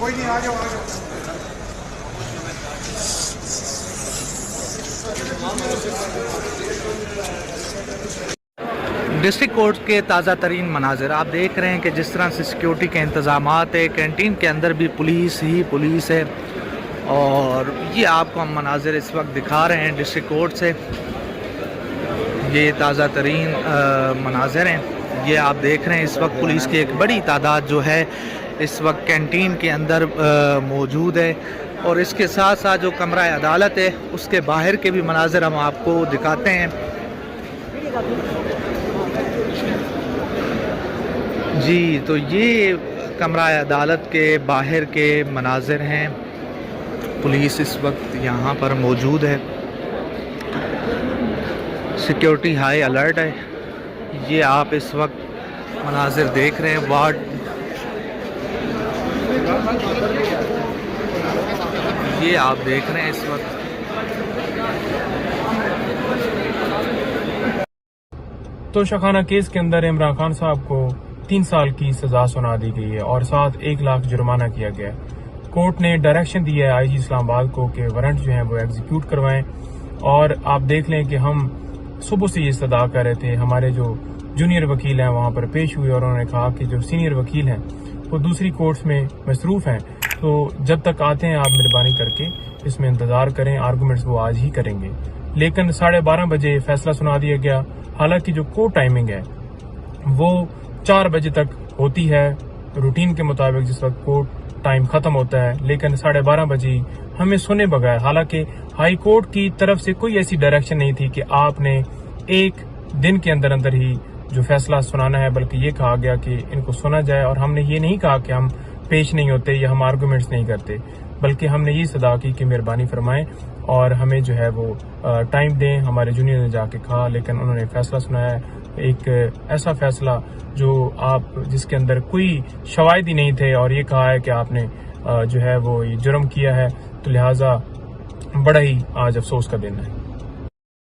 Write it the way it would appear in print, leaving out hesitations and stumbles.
کوئی نہیں، آ جاؤ آ جاؤ. ڈسٹرکٹ کورٹ کے تازہ ترین مناظر آپ دیکھ رہے ہیں کہ جس طرح سے سیکیورٹی کے انتظامات ہے، کینٹین کے اندر بھی پولیس ہی پولیس ہے، اور یہ آپ کو ہم مناظر اس وقت دکھا رہے ہیں ڈسٹرکٹ کورٹ سے. یہ تازہ ترین مناظر ہیں. یہ آپ دیکھ رہے ہیں اس وقت پولیس کی ایک بڑی تعداد جو ہے اس وقت کینٹین کے اندر موجود ہے، اور اس کے ساتھ ساتھ جو کمرہ عدالت ہے اس کے باہر کے بھی مناظر ہم آپ کو دکھاتے ہیں. جی تو یہ کمرہ عدالت کے باہر کے مناظر ہیں. پولیس اس وقت یہاں پر موجود ہے، سیکیورٹی ہائی الرٹ ہے. یہ آپ اس وقت مناظر دیکھ رہے ہیں وارڈ. یہ آپ دیکھ رہے ہیں اس وقت. توشہ خانہ کیس کے اندر عمران خان صاحب کو 3 سال کی سزا سنا دی گئی ہے اور ساتھ 1 لاکھ جرمانہ کیا گیا ہے. کورٹ نے ڈائریکشن دی ہے آئی جی اسلام آباد کو کہ وارنٹ جو ہیں وہ ایگزیکیوٹ کروائیں. اور آپ دیکھ لیں کہ ہم صبح سے یہ استدعا کر رہے تھے. ہمارے جو جونیئر وکیل ہیں وہاں پر پیش ہوئے اور انہوں نے کہا کہ جو سینئر وکیل ہیں وہ دوسری کورٹس میں مصروف ہیں، تو جب تک آتے ہیں آپ مہربانی کر کے اس میں انتظار کریں. آرگومنٹس وہ آج ہی کریں گے. لیکن 12:30 بجے فیصلہ سنا دیا گیا، حالانکہ جو کورٹ ٹائمنگ ہے وہ 4 بجے تک ہوتی ہے روٹین کے مطابق جس وقت کورٹ ٹائم ختم ہوتا ہے. لیکن 12:30 بجے ہمیں سنے بغیر، حالانکہ ہائی کورٹ کی طرف سے کوئی ایسی ڈائریکشن نہیں تھی کہ آپ نے 1 دن کے اندر اندر ہی جو فیصلہ سنانا ہے، بلکہ یہ کہا گیا کہ ان کو سنا جائے. اور ہم نے یہ نہیں کہا کہ ہم پیش نہیں ہوتے یا ہم آرگومنٹس نہیں کرتے، بلکہ ہم نے یہ صدا کی کہ مہربانی فرمائیں اور ہمیں جو ہے وہ ٹائم دیں. ہمارے جونیئر نے جا کے کہا، لیکن انہوں نے فیصلہ سنایا ہے، ایک ایسا فیصلہ جو آپ جس کے اندر کوئی شواہد ہی نہیں تھے، اور یہ کہا ہے کہ آپ نے جو ہے وہ یہ جرم کیا ہے. تو لہٰذا بڑا ہی آج افسوس کا دن ہے.